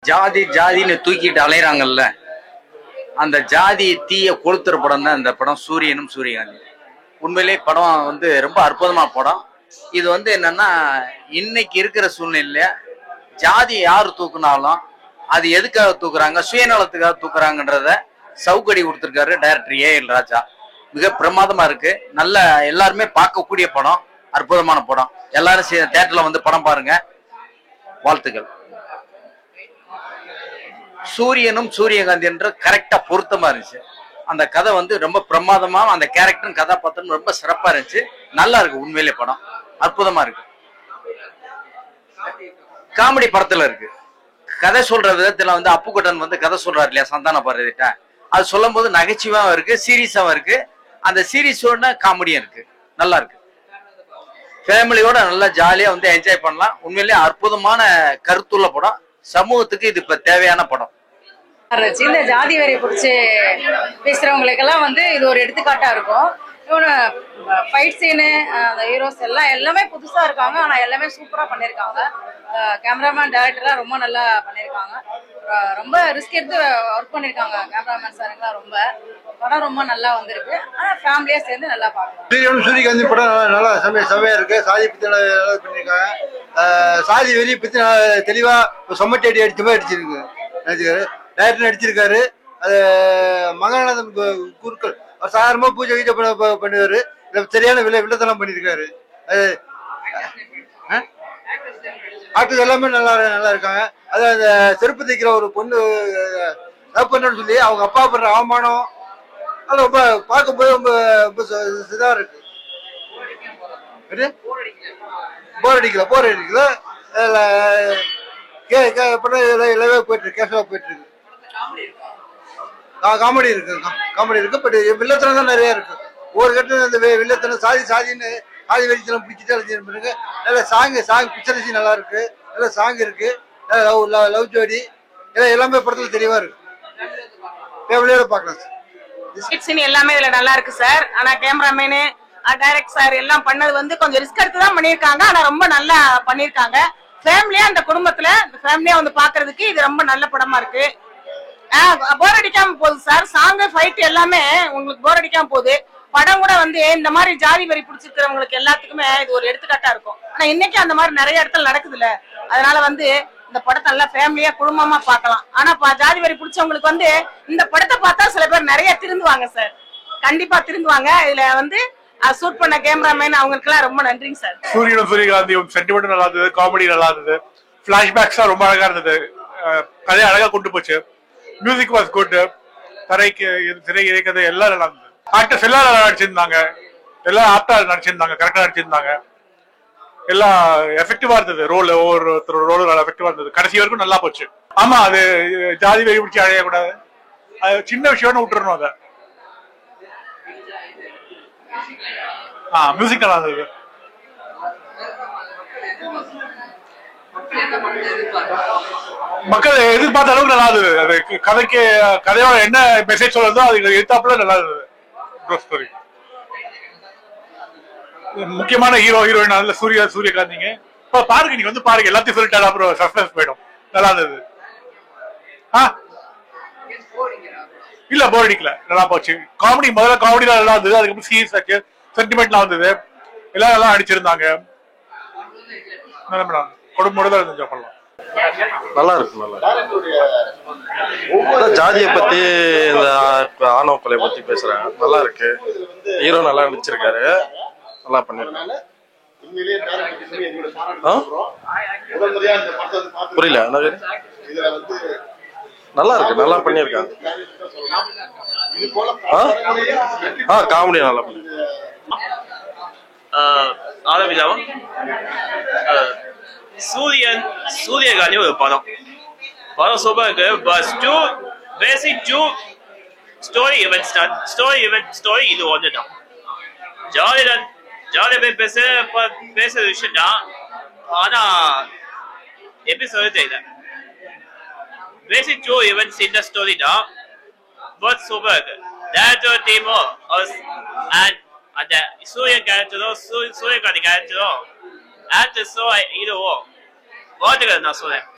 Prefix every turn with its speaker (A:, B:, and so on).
A: ஜாதி ஜாதின்னு தூக்கிட்டு அலையறாங்கல்ல, அந்த ஜாதி தீய கொளுத்துற படம் தான் இந்த படம் சூரியனும் சூரியகாந்தி. உண்மையிலே படம் வந்து ரொம்ப அற்புதமான படம். இது வந்து என்னன்னா, இன்னைக்கு இருக்கிற சூழ்நிலையில ஜாதி யாரு தூக்குனாலும் அது எதுக்காக தூக்குறாங்க, சுயநலத்துக்காக தூக்குறாங்கன்றத சவுக்கடி கொடுத்துருக்காரு டைரக்டர் ஏ.எல். ராஜா. மிக பிரமாதமா இருக்கு. நல்ல எல்லாருமே பார்க்கக்கூடிய படம், அற்புதமான படம். எல்லாரும் தியேட்டர்ல வந்து படம் பாருங்க. வாழ்த்துக்கள். சூரியனும் சூரியகாந்தி என்ற கரெக்டா பொருத்தமா இருந்துச்சு. அந்த கதை வந்து ரொம்ப பிரமாதமா, அந்த கேரக்டரும் கதாபாத்திரம் ரொம்ப சிறப்பா இருந்துச்சு. நல்லா இருக்கு. உண்மையிலே படம் அற்புதமா இருக்கு. காமெடி படத்துல இருக்கு. கதை சொல்ற விதத்துல வந்து அப்புக்குட்டன் வந்து கதை சொல்றாரு இல்லையா, சந்தான பாரதிட்ட, அது சொல்லும் போது நகைச்சுவாவும் இருக்கு, சீரியஸாவும் இருக்கு. அந்த சீரியஸோட காமெடியும் இருக்கு. நல்லா இருக்கு. ஃபேமிலியோட நல்லா ஜாலியா வந்து என்ஜாய் பண்ணலாம். உண்மையிலேயே அற்புதமான கருத்துள்ள படம். சமூகத்துக்கு இது இப்ப தேவையான படம்.
B: இந்த ஜாதி வரை பிடிச்சி பேசுறவங்களுக்கெல்லாம் வந்து இது ஒரு எடுத்துக்காட்டா இருக்கும். ஃபைட் சீனு, அந்த ஹீரோஸ் எல்லாமே புதுசா இருக்காங்க. ஆனா எல்லாமே சூப்பரா பண்ணிருக்காங்க. கேமராமேன் டைரக்டர்லாம் ரொம்ப நல்லா பண்ணிருக்காங்க. ரொம்ப ரிஸ்க் எடுத்து ஒர்க் பண்ணிருக்காங்க கேமராமேன் சாருங்கெல்லாம். ரொம்ப படம் ரொம்ப நல்லா வந்திருக்கு. ஆனா ஃபேமிலியா சேர்ந்து நல்லா பார்க்கலாம்.
C: சூரியகாந்தி படம் நல்லா செமையா இருக்கு. சாதி பத்தி நல்லா பண்ணிருக்காங்க. சாதி வெறி பத்தி தெளிவா சொமட்டி அடி அடிச்ச மாதிரி அடிச்சிருக்கு. டைரக்டர் நடிச்சிருக்காரு. அது மகாநாதன் குருக்கள் சாதாரணமா பூஜை கீஜை பண்ணுவாரு. சரியான வில்லத்தனம் பண்ணிருக்காரு. ஆக்டர்ஸ் எல்லாமே நல்லா இருக்காங்க. அது அந்த செருப்பு தைக்கிற ஒரு பொண்ணு பண்ணு சொல்லி அவங்க அப்பா பண்ற அவமானம் அது ரொம்ப பார்க்கும்போது ரொம்ப இதா இருக்கு. போர் அடிக்கல. எல்லாமே போயிட்டு இருக்கு. கேஷுவலா போயிட்டு இருக்கு. காமெடி இருக்கு. பட் வில்லத்தனம் தான் நிறைய இருக்கு. ஒரு கட்டம் அந்த வில்லத்தனம் சாதின்னு சாதி வெறித்தனம் பிடிச்சிட்டு அழைச்சிருப்பாங்க. நல்ல சாங் பிக்சர் நல்லா இருக்கு. நல்ல சாங் இருக்கு. லவ் ஜோடி எல்லாமே படத்துல தெளிவா இருக்கு. ஃபேமிலியோட பார்க்கலாம்.
D: எல்லாமே இதுல நல்லா இருக்கு சார். ஆனா கேமராமேனு டைரக்ட் சார் எல்லாம் பண்ணது வந்து கொஞ்சம் ரிஸ்க் எடுத்து தான் பண்ணிருக்காங்க. ஆனா ரொம்ப நல்லா பண்ணிருக்காங்க. ஃபேமிலியா அந்த குடும்பத்துல ஃபேமிலியா வந்து பாக்குறதுக்கு இது ரொம்ப நல்ல படமா இருக்கு. போர் அடிக்காம போகுது சார். சாங் ஃபைட் எல்லாமே உங்களுக்கு போர் அடிக்காம போகுது. படம் கூட வந்து இந்த மாதிரி ஜாதி வரி பிடிச்சிருக்கிறவங்களுக்கு எல்லாத்துக்குமே இது ஒரு எடுத்துக்காட்டா இருக்கும். ஆனா இன்னைக்கு அந்த மாதிரி நிறைய இடத்துல நடக்குது இல்ல, அதனால வந்து இந்த படத்தை நல்லா ஃபேமிலியா குடும்பமா பார்க்கலாம். ஆனா ஜாதி வரி பிடிச்சவங்களுக்கு வந்து இந்த படத்தை பார்த்தா சில பேர் நிறைய திருந்துவாங்க சார். கண்டிப்பா திருந்துவாங்க. இதுல வந்து ஷூட் பண்ண கேமராமேன் அவங்களுக்கு எல்லாம் ரொம்ப நன்றிங்க சார்.
E: சூரியனும் சூரியகாந்தியும் சென்டிமெண்ட் நல்லா இருந்தது. காமெடி நல்லா இருந்தது. பிளாஷ்பேக்ஸ் ரொம்ப அழகா இருந்தது. கதையை அழகா கொண்டு போச்சு. Music was good. திரை இறைக்கதை எல்லாம் நல்லா இருந்தது. ஆக்டர்ஸ் எல்லாம் நல்லா நடிச்சிருந்தாங்க. எல்லாம் ஆப்டா நடிச்சிருந்தாங்க. கரெக்டா நடிச்சிருந்தாங்க. எல்லாம் எஃபெக்டிவா இருந்தது. ஒவ்வொருத்தரோட ரோல் நல்லா எஃபெக்டிவா இருந்தது. கடைசி வரைக்கும் நல்லா போச்சு. ஆமா, அது ஜாதி வெறி பிடிச்சி அழையக்கூடாது. அது சின்ன விஷயம்னு விட்டுறணும். அதை மியூசிக் நல்லா இருந்தது. மக்கள் எதிர்பார்த்த அளவுக்கு நல்லா இருந்தது. அது கதையோட என்ன மெசேஜ் சொல்றதோ அது எதிர்த்தாப்புல நல்லா இருந்தது. முக்கியமான ஹீரோயின் சூரியகாந்திங்க. இப்ப பாருங்க, நீங்க வந்து பாருங்க. எல்லாத்தையும் சொல்லிட்டாரு, அப்புறம் சஸ்பென்ஸ் போயிடும். நல்லா இருந்தது. இல்ல, போர் அடிக்கல. நல்லா போச்சு. முதல்ல காமெடி நல்லா இருந்தது. அதுக்கப்புறம் சீரியஸ் ஆச்சு. சென்டிமெண்ட்லாம் வந்தது. எல்லாம் நல்லா அடிச்சிருந்தாங்க. குடும்பத்தோட தான் இருந்துச்சு. சொல்லலாம்
F: நல்லா இருக்கு. நல்லா ஜாதியை பத்தி, இந்த ஆணவ கொலை பத்தி பேசுறாங்க. நல்லா இருக்கு. ஹீரோ நல்லா நடிச்சிருக்காரு. நல்லா பண்ணிருக்காங்க. புரியல. நல்லா இருக்கு. நல்லா பண்ணிருக்காங்க. காமெடி நல்லா பண்ணிருக்காங்க.
G: ஆரம்பிச்சாவும் சூரியகாந்தி ஒரு படம் சூப்பரா இருக்கு. பேசிக் ஸ்டோரி இது ஒண்ணுதான். ஜாலியா பேசுற விஷயம் தான். ஆனா எப்படி சொல்ல தெரியல. பேசிக் இந்த ஸ்டோரி தான். பட் சூப்பரா இருக்கு. டேரக்டர் டீமும் அந்த சூரியகாந்தி கேரக்டரும் ஆக்டர்ஸோ இதுவோ வாழ்த்துக்கள் நான் சொல்றேன்.